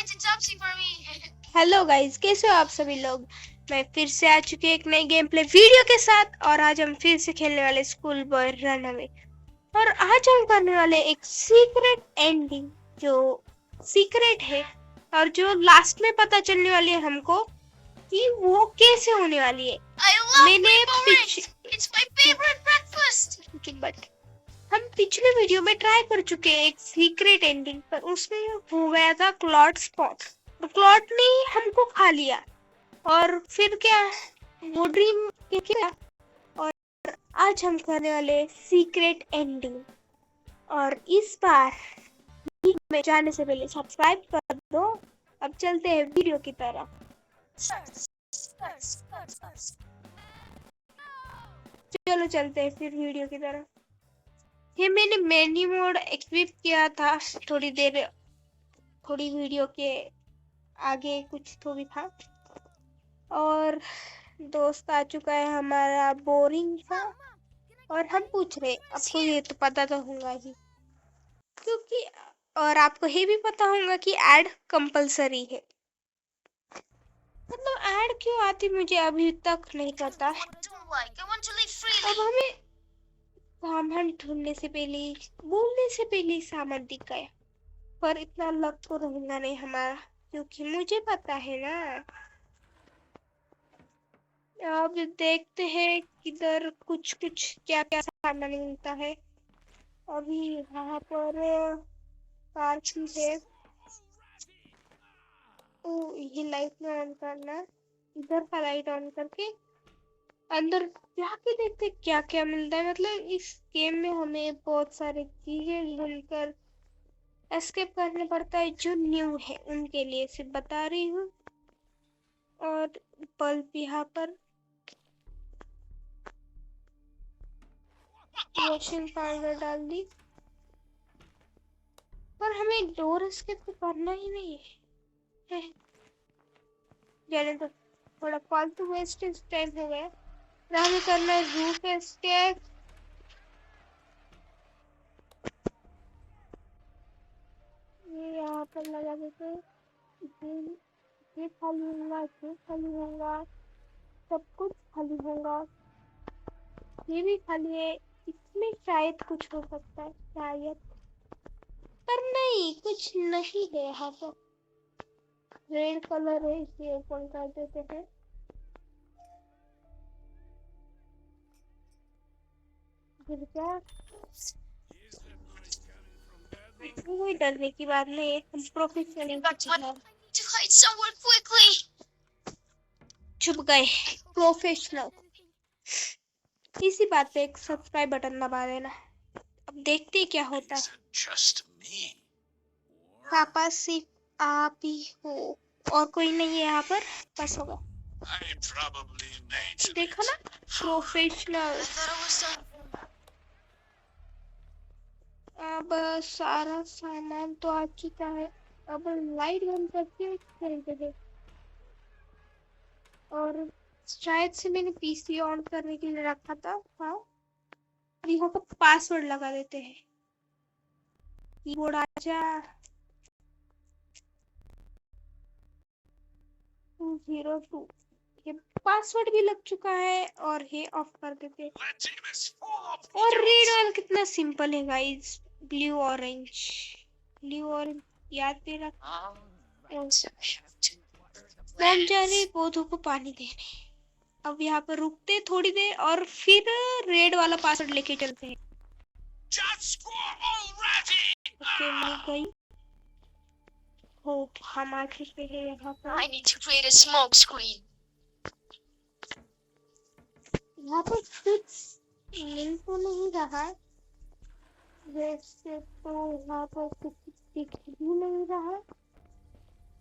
Hello guys, कैसे हो आप सभी लोग। मैं फिर से आ चुकी एक नई गेम प्ले वीडियो के साथ और आज हम फिर से खेलने वाले स्कूल बॉय रन अवे। और आज हम करने वाले एक सीक्रेट एंडिंग जो सीक्रेट है और जो लास्ट में पता चलने वाली है हमको कि वो कैसे होने वाली है। मैंने बट हम पिछले वीडियो में ट्राई कर चुके हैं एक सीक्रेट एंडिंग, पर उसमें हो गया था क्लॉट स्पॉट। तो क्लॉट ने हमको खा लिया और फिर क्या, वो ड्रीम क्या। और आज हम करने वाले सीक्रेट एंडिंग। और इस बार में जाने से पहले सब्सक्राइब कर दो। अब चलते हैं वीडियो की तरफ। चलो चलते हैं फिर वीडियो की तरफ। ये मैंने मेन्यू मोड एक्टिव किया था थोड़ी वीडियो के आगे कुछ तो भी था। और दोस्त आ चुका है हमारा बोरिंग सा और हम पूछ रहे, आपको ये तो पता तो होगा ही क्योंकि, और आपको ये भी पता होगा कि ऐड कंपलसरी है। मतलब ऐड क्यों आती मुझे अभी तक नहीं पता। अब हमें सामान ढूंढने से पहले, बोलने से पहले सामान दिख गया। पर इतना लक तो रहेगा नहीं हमारा, क्योंकि मुझे पता है ना। अब देखते हैं किधर कुछ कुछ क्या क्या सामान मिलता है। अभी यहाँ पर पार्किंग है। ये लाइट में ऑन करना, इधर का लाइट ऑन करके अंदर जाके देखते क्या क्या मिलता है। मतलब इस गेम में हमें बहुत सारी चीजें ढूंढकर एस्केप करने पड़ता है जो न्यू है उनके लिए सिर्फ बता रही हूँ। और बल्ब यहाँ पर, वॉशिंग पाउडर डाल दी, पर हमें डोर एस्केप तो करना ही नहीं है। जाने तो थोड़ा फालतू वेस्टेज टाइम हो गया। हमें करना है रूफ एस्केप। ये यहाँ पर लगा देते हैं। ये खाली होगा, ये खाली होगा, सब कुछ खाली होगा। ये भी खाली है, इसमें शायद कुछ हो सकता है शायद, पर नहीं, कुछ नहीं है यहाँ पर। रेड कलर है इसलिए ओपन कर देते हैं। फिर क्या, कोई डरने की बात नहीं है, हम प्रोफेशनल छुप गए प्रोफेशनल। इसी बात पे एक सब्सक्राइब बटन दबा देना। अब देखते हैं क्या होता है। पापा सिर्फ आप ही हो और कोई नहीं है यहाँ पर, बस होगा। देखो ना, प्रोफेशनल। अब सारा सामान तो आ चुका है। अब लाइट बंद करके खेलते हैं। और शायद से मैंने पीसी ऑन करने के लिए रखा था। हाँ, यहाँ पर पासवर्ड लगा देते हैं। कीबोर्ड आजा 202। ये पासवर्ड भी लग चुका है और ये ऑफ कर देते हैं। और रेड वाला कितना सिंपल है guys, blue orange. Blue orange याद पे रख। हम जा रहे पौधों को पानी देने। अब यहाँ पर रुकते थोड़ी देर और फिर रेड वाला पासवर्ड लेके चलते हैं। ओके, मिल गई। हो, हम आ चुके हैं यहाँ पर। I need to create a smoke screen. यहाँ पर कुछ मिल तो नहीं रहा, वैसे तो यहाँ पर कुछ दिख भी नहीं रहा।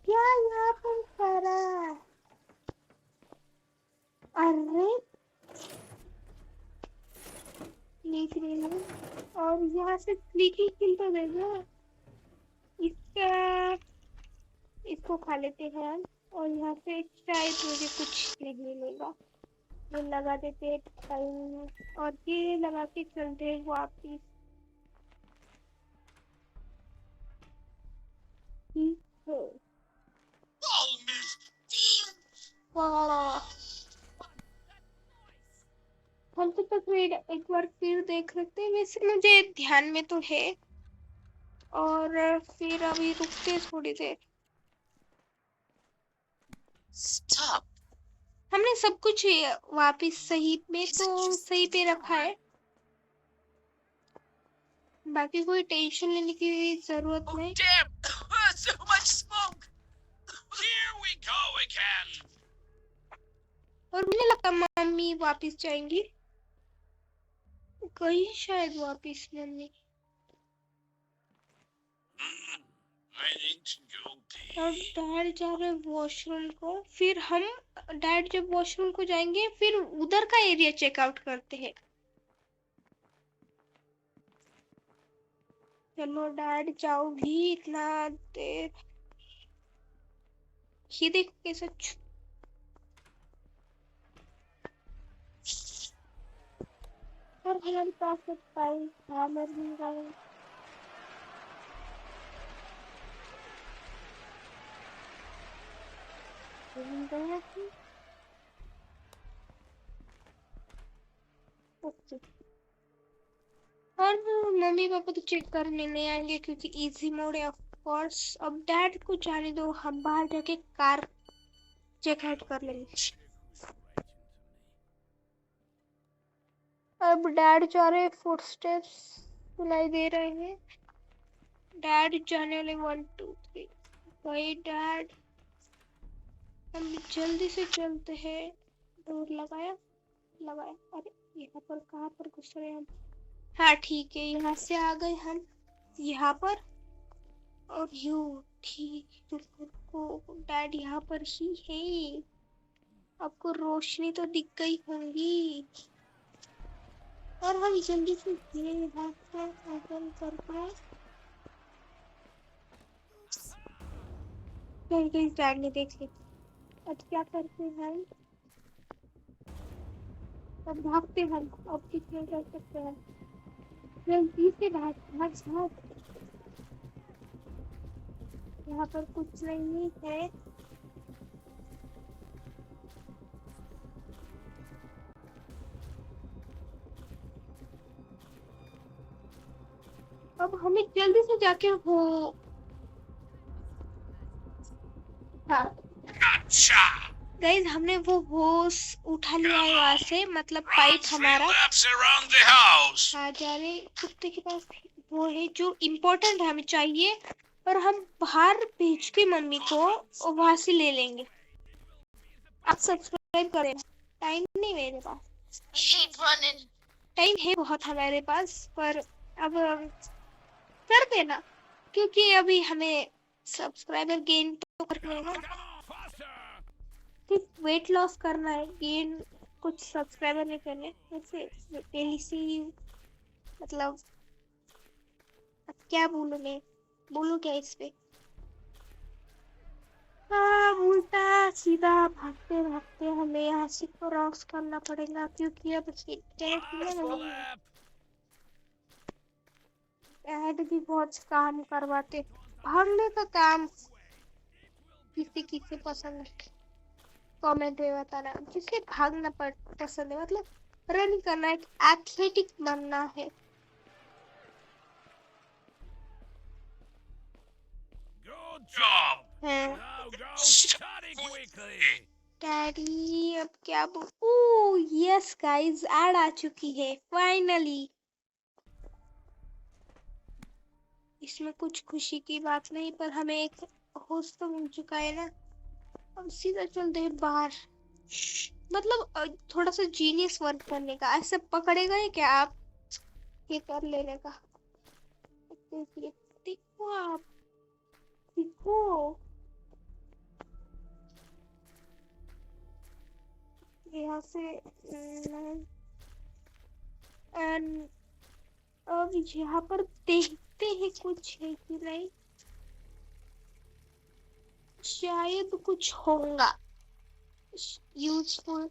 क्या यहाँ पर सारा, अरे लिख रही हूँ। और यहाँ से क्लिकी किल तो दे दो इसका, इसको खा लेते हैं हम। और यहाँ से शायद मुझे कुछ नहीं मिलेगा। ये लगा देते हैं टाइम और ये लगा के चलते हैं वापिस। ठीक है, वाह, हम तो तस्वीर एक बार फिर देख लेते हैं, वैसे मुझे ध्यान में तो है। और फिर अभी रुकते थोड़ी देर। Stop. हमने सब कुछ वापिस सही में तो सही पे रखा है, बाकी कोई टेंशन लेने की जरूरत Oh, नहीं। damn! So much smoke! Here we go again! और मुझे लगता मम्मी वापिस जाएंगी, कहीं शायद वापिस mummy. I need to go pee. और डैड जा रहे वॉशरूम को, फिर हम डैड जब वॉशरूम को जाएंगे फिर उधर का एरिया चेकआउट करते हैं। चलो डैड जाओ भी, इतना देर ये देखो कैसा और हमारे पास टाइम हैमर मिल रहा है। ओके, और मम्मी पापा तो चेक करने नहीं आएंगे क्योंकि इजी मोड है ऑफ कोर्स। अब डैड को जाने दो, हम बाहर जाके कार चेकआउट कर लेंगे। अब डैड जा रहे, फुटस्टेप्स सुनाई दे रहे हैं। डैड जाने वाले 1 2 3। भाई डैड, हम जल्दी से चलते हैं। डोर लगाया लगाया, अरे यहाँ पर कहाँ पर घुस रहे हम? हाँ ठीक है, यहाँ से आ गए हम यहाँ पर। और यू ठीक को डैड यहाँ पर ही है। आपको रोशनी तो दिख गई होंगी। और हम जल्दी से ये भागते ओपन करके कहीं कहीं डैड ने देख ली। अब क्या करते हैं? अब भागते हम, अब कितने कर सकते हैं? जल्दी से भाग भाग भाग। यहाँ पर कुछ नहीं है। अब हमें जल्दी से जाके वो, हाँ Gotcha! गाइस, हमने वो होस उठा लिया है वहां से, मतलब पाइप Run 3 हमारा। laps around the house! हाँ जा रहे कुत्ते के पास, वो है जो इम्पोर्टेंट है हमें चाहिए। और हम बाहर भेज के मम्मी को और वहां से ले लेंगे। आप सब्सक्राइब करें, टाइम नहीं मेरे पास। I hate running. टाइम है बहुत हमारे पास, पर अब कर देना क्योंकि अभी हमें सब्सक्राइबर गेन तो करना है ना, सिर्फ वेट लॉस करना है, गेन कुछ सब्सक्राइबर नहीं करने। वैसे डेली से मतलब अब क्या बोलूं मैं, बोलूं क्या इस पे? हाँ, उल्टा सीधा भागते भागते हमें यहाँ से क्रॉस करना पड़ेगा क्योंकि अब ऐड भी बहुत काम करवाते। भागने का काम किसी किसी पसंद है, कमेंट में बताना जिसे भागना पसंद है, मतलब रन करना, एक एथलेटिक बनना है। Good job! हैं Now go study quickly! Daddy, अब क्या बोल? ओह यस गाइस, ऐड आ चुकी है फाइनली। इसमें कुछ खुशी की बात नहीं, पर हमें एक होस्ट तो मिल चुका है ना। अब सीधा चलते हैं बाहर। मतलब थोड़ा सा जीनियस वर्क करने का, ऐसे पकड़ेगा है क्या आप? ये कर लेने का। देखो आप, देखो यहाँ से। एंड अब यहाँ पर देखते हैं कुछ है कि नहीं, शायद कुछ होगा यूजफुल।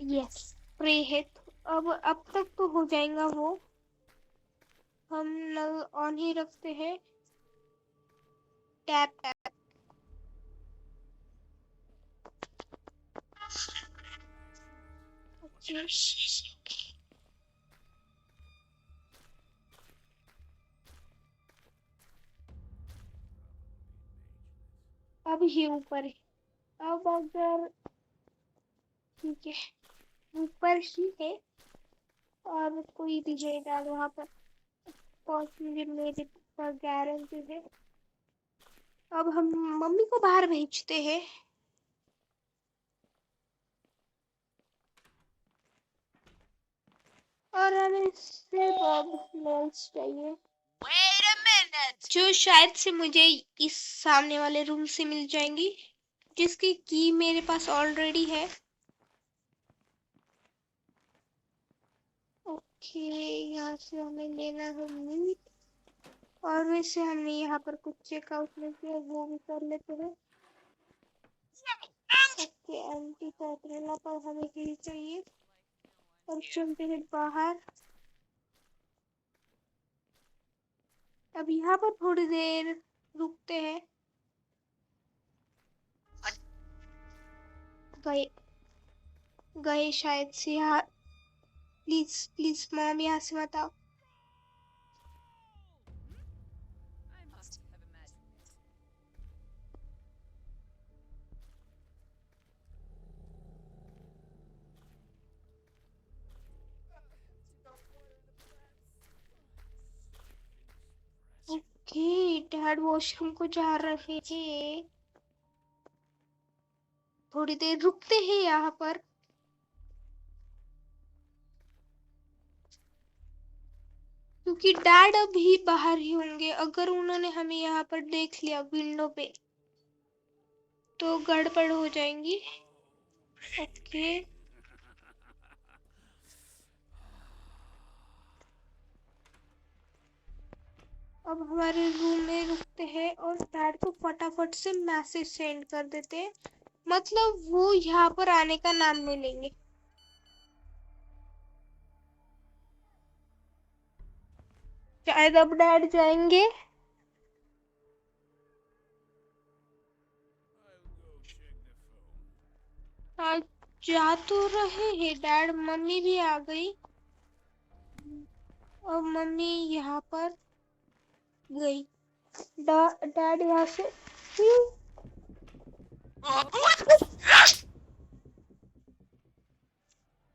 यस, प्रे है अब तक तो हो जाएगा वो। हम नल ऑन ही रखते हैं। Tap tap. अच्छा, अब ही ऊपर है। अब अगर ठीक है, ऊपर ही है और कोई भी जाएगा वहां पर, मुझे मेरे पर गारंटी है। अब हम मम्मी को बाहर भेजते हैं। और हमें सिर्फ अब मेल्स चाहिए, Wait a minute. जो शायद से मुझे इस सामने वाले रूम से मिल जाएंगी, जिसकी की मेरे पास ऑलरेडी है। ओके, यहाँ से हमें लेना है मीट। और वैसे हमने यहाँ पर कुछ चेकआउट नहीं किया, वो भी कर लेते हैं। ओके, एंटी पैट्रेला पर हमें यही चाहिए और चलते हैं बाहर। अब यहाँ पर थोड़ी देर रुकते हैं। गए गए शायद से यहाँ। प्लीज प्लीज मॉम, यहाँ से मत आओ। I must have imagined it. Okay, dad washroom को जा रहे हैं। थोड़ी देर रुकते हैं यहाँ पर। क्योंकि डैड अभी बाहर ही होंगे। अगर उन्होंने हमें यहाँ पर देख लिया विंडो पे तो गड़बड़ हो जाएंगी। ओके, अब हमारे रूम में रुकते हैं और डैड को फटाफट से मैसेज सेंड कर देते हैं। मतलब वो यहाँ पर आने का नाम नहीं लेंगे। शायद अब डैड जाएंगे। हाँ, जा तो रहे हैं डैड। मम्मी भी आ गई और मम्मी यहाँ पर गई। डैड यहाँ से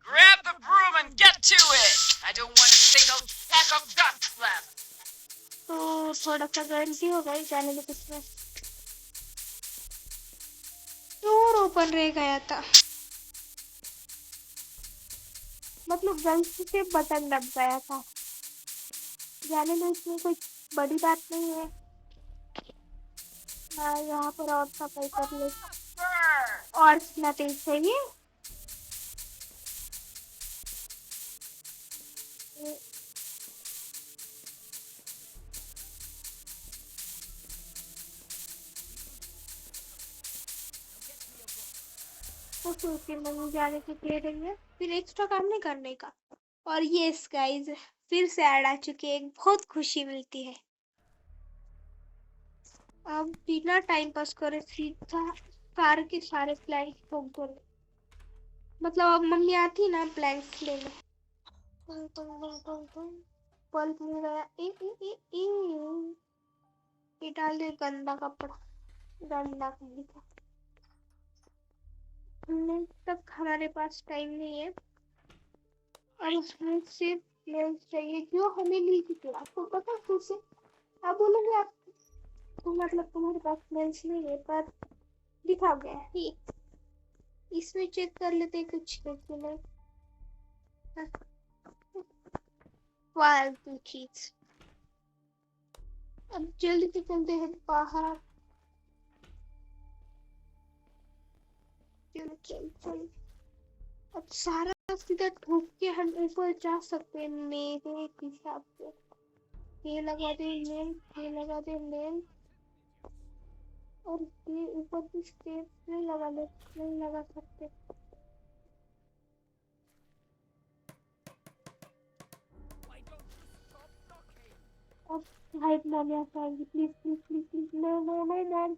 Grab the broom and get to it. I don't want a single speck of dust left. तो थोड़ा सा गलती हो गई, जाने दो कुछ में। डोर ओपन रह गया था, मतलब गलती से बटन दब गया था। जाने दो, इसमें कोई बड़ी बात नहीं है। मैं यहाँ पर और सफाई कर ले और नथिंग चाहिए। तो फिर मम्मी जाने की कह रही है, फिर एक्स्ट्रा काम नहीं करने का। और यस गाइस, फिर से ऐड आ चुकी है, एक बहुत खुशी मिलती है। अब बिना टाइम पास करे सीधा सारे के सारे प्लैंक ठोक दो। मतलब अब मम्मी आती ना प्लैंक्स लेने। बल्ब मिल गया। ये डाल दे गंदा कपड़ा, गंदा कहीं का। तक हमारे पास टाइम नहीं है और उसमें सिर्फ लेंस चाहिए जो हमें मिल चुके। आपको पता फिर से आप बोलोगे आप तो मतलब तुम्हारे पास लेंस नहीं है, पर दिखा गया है। इसमें चेक कर लेते हैं कुछ लेके नहीं। फालतू चीज। अब जल्दी से चलते हैं बाहर। चल चल चल। अब सारा सीधा ठोक के हम ऊपर जा सकते हैं मेरे हिसाब से। ये लगा दे लेंस, ये लगा दे लेंस और ये ऊपर की स्टेप्स नहीं लगा सकते। अब हाइट मॉम यहाँ पे आएंगी, please please please please, no no no mom,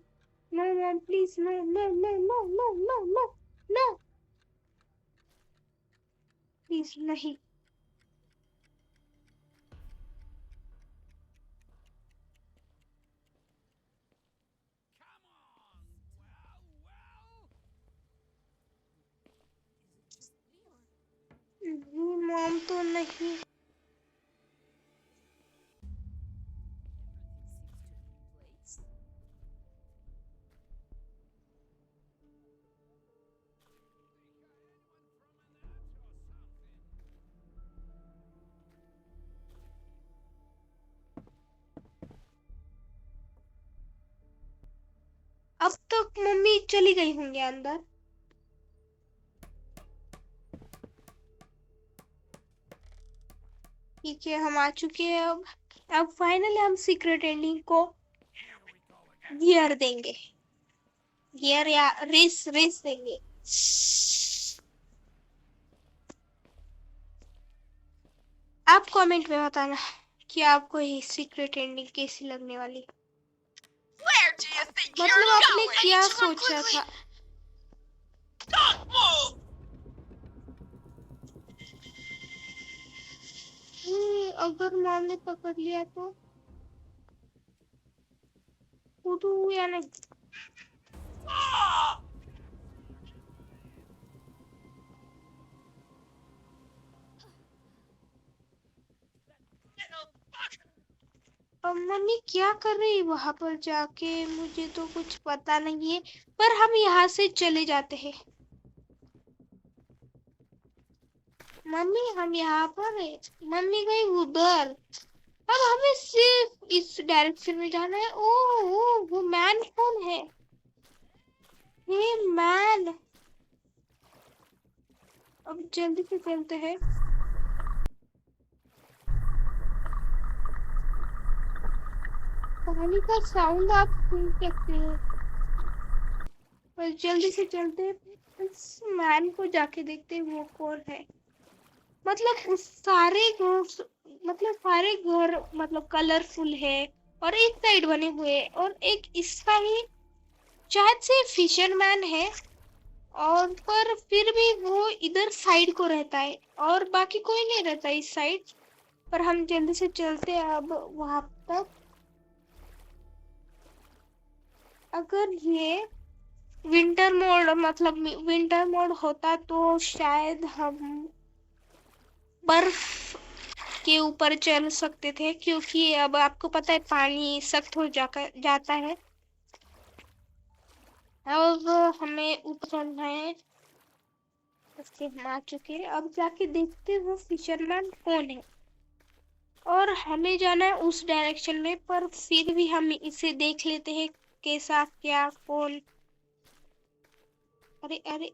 no mom please, no no no no no no no no, please नहीं। मॉम तो नहीं। अब तक मम्मी चली गई होंगी अंदर। ठीक है, हम आ चुके हैं। अब फाइनली हम सीक्रेट एंडिंग को गियर देंगे, गियर या रेस रेस देंगे। आप कमेंट में बताना कि आपको ये सीक्रेट एंडिंग कैसी लगने वाली। Where do you think मतलब you're आपने going? क्या I need to run सोचा quickly. था? Don't move! अगर मॉम ने पकड़ लिया तो कूदूं या नहीं? Ah! Little fucker! अब मम्मी क्या कर रही है वहां पर जाके, मुझे तो कुछ पता नहीं है, पर हम यहाँ से चले जाते हैं। मम्मी हम यहाँ पर है, मम्मी गई उधर। अब हमें सिर्फ इस डायरेक्शन में जाना है। ओह वो मैन कौन है? ये मैन। अब जल्दी से चलते हैं। पानी का साउंड आप सुन सकते हो, पर जल्दी से चलते हैं। इस मैन को जाके देखते हैं वो कौन है। मतलब उस सारे घर, मतलब सारे घर मतलब कलरफुल है और एक साइड बने हुए हैं, और एक इसका ही शायद से फिशरमैन है, और पर फिर भी वो इधर साइड को रहता है और बाकी कोई नहीं रहता इस साइड। पर हम जल्दी से चलते हैं अब वहां तक। अगर ये विंटर मोड मतलब विंटर मोड होता तो शायद हम बर्फ के ऊपर चल सकते थे, क्योंकि अब आपको पता है पानी सख्त हो जाता है। अब हमें ऊपर चलना है। उसके हम आ चुके हैं। अब जाके देखते हैं वो फिशरमैन कौन है, और हमें जाना है उस डायरेक्शन में। पर फिर भी हम इसे देख लेते हैं कैसा क्या कौन। अरे अरे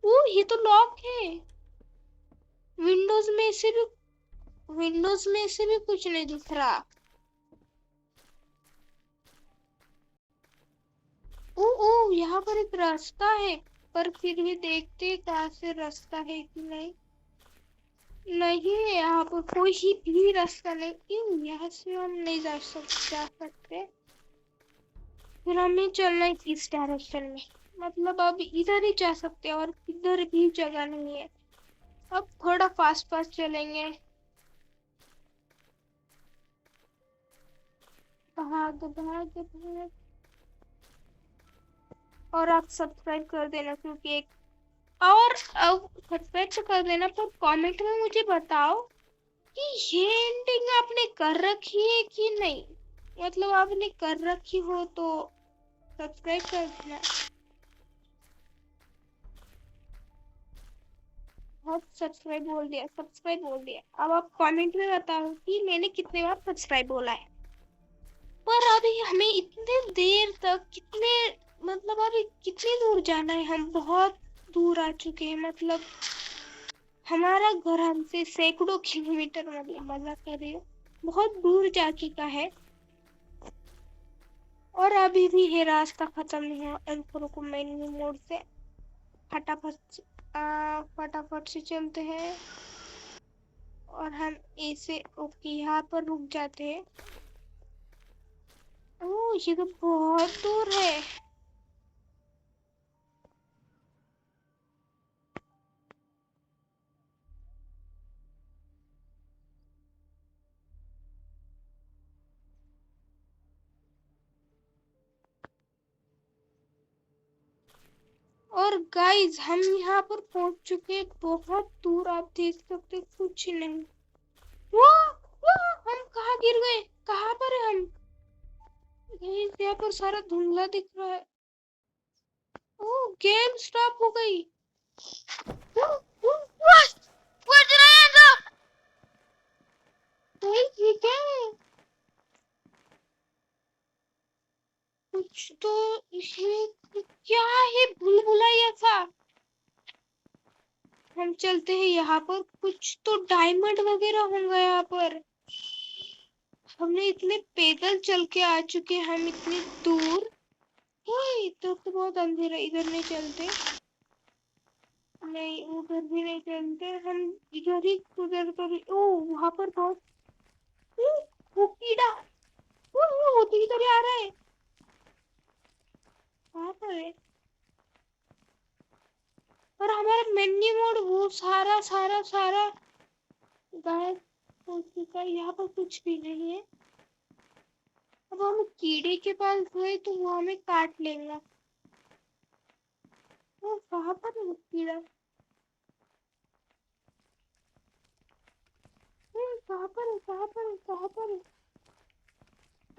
ओ ये तो लॉक है। विंडोज में से भी, विंडोज में से भी कुछ नहीं दिख रहा। ओ ओ यहाँ पर एक रास्ता है, पर फिर भी देखते कहाँ से रास्ता है कि नहीं। नहीं है यहाँ पर कोई ही भी रास्ता नहीं। क्यों यहाँ से हम नहीं जा सकते। फिर हमें चलना है इस डायरेक्शन में, मतलब अब इधर ही जा सकते हैं और इधर भी जगह नहीं है। अब थोड़ा फास्ट फास्ट चलेंगे। भाग भाग भाग। और आप सब्सक्राइब कर देना, क्योंकि एक और अब सब्सक्राइब तो कर देना, पर कमेंट में मुझे बताओ कि ये एंडिंग आपने कर रखी है कि नहीं। मतलब आपने कर रखी हो तो सब्सक्राइब कर देना। बहुत सब्सक्राइब बोल दिया, सब्सक्राइब बोल दिया। अब आप कमेंट में बताओ कि मैंने कितने बार सब्सक्राइब बोला है। पर अभी हमें इतने देर तक कितने, मतलब अभी कितनी दूर जाना है। हम बहुत दूर आ चुके हैं, मतलब हमारा घर हमसे सैकड़ों किलोमीटर, मतलब मजाक कर रही हूँ, बहुत दूर जा चुका है। और अभी भी ये रास्ता खत्म नहीं हुआ। इनको को मेन्यू मोड से फटाफट से चलते हैं। और हम ऐसे ओके यहाँ पर रुक जाते हैं। ओह ये तो बहुत दूर है। और गाइस हम यहाँ पर पहुंच चुके हैं, बहुत दूर। आप देख सकते हैं, कुछ नहीं। वो हम कहाँ गिर गए? कहाँ पर है हम? गाइस यहाँ पर सारा धुंधला दिख रहा है। ओ गेम स्टॉप हो गई। What? Where did I end up? Guys ये क्या है? कुछ तो ये क्या है? भूलभुलैया सा। हम चलते हैं यहाँ पर, कुछ तो डायमंड वगैरह होंगे यहाँ पर। हमने इतने पैदल चल के आ चुके हैं, हम इतनी दूर। ओए इधर तो बहुत अंधेरा, इधर नहीं चलते। नहीं उधर भी नहीं चलते, हम इधर ही उधर पर ही। ओ वहां पर बहुत वो कीड़ा वो तो इधर ही आ रहा है। कहाँ पर है? और हमारा मेन्यू मोड वो सारा सारा सारा गायब हो चुका है। यहाँ पर कुछ भी नहीं है। अब हम कीड़े के पास गए तो वो हमें काट लेगा। वो कहाँ पर है वो कीड़ा? कहाँ पर है? कहाँ पर है? कहाँ पर है?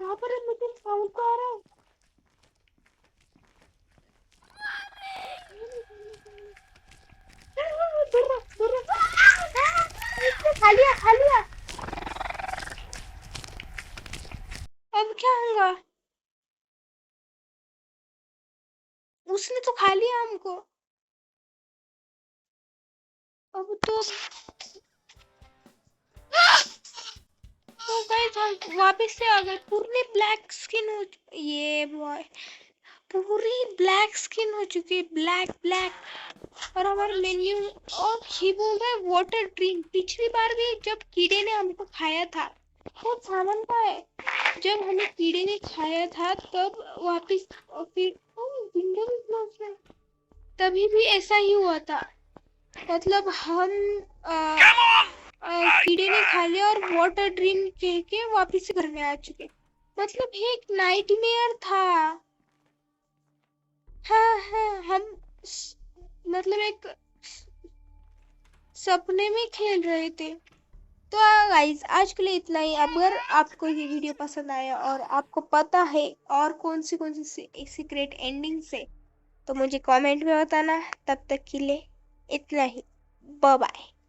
कहाँ पर है? मुझे साउंड तो आ रहा है। खा लिया खा लिया। अब क्या होगा? उसने तो खा लिया हमको। अब तो गाइस हम वापस से आ गए। पूरी ब्लैक स्किन हो ये बॉय पूरी ब्लैक स्किन हो चुकी है, ब्लैक ब्लैक। और हमारा मेन्यू और ही बोल रहा है वाटर ड्रिंक। पिछली बार भी जब कीड़े ने हमको खाया था, वो सामान का है, जब हमें कीड़े ने खाया था तब वापस फिर विंडो भी क्लोज है, तभी भी ऐसा ही हुआ था। मतलब हम कीड़े ने खा लिया और वाटर ड्रिंक कह के वापस से घर में आ चुके। मतलब ये एक नाइटमेयर था। हाँ हम मतलब एक सपने में खेल रहे थे। तो गाइस आज के लिए इतना ही। अगर आपको ये वीडियो पसंद आया और आपको पता है और कौन सी सीक्रेट एंडिंग से, तो मुझे कमेंट में बताना। तब तक के लिए इतना ही। Bye bye.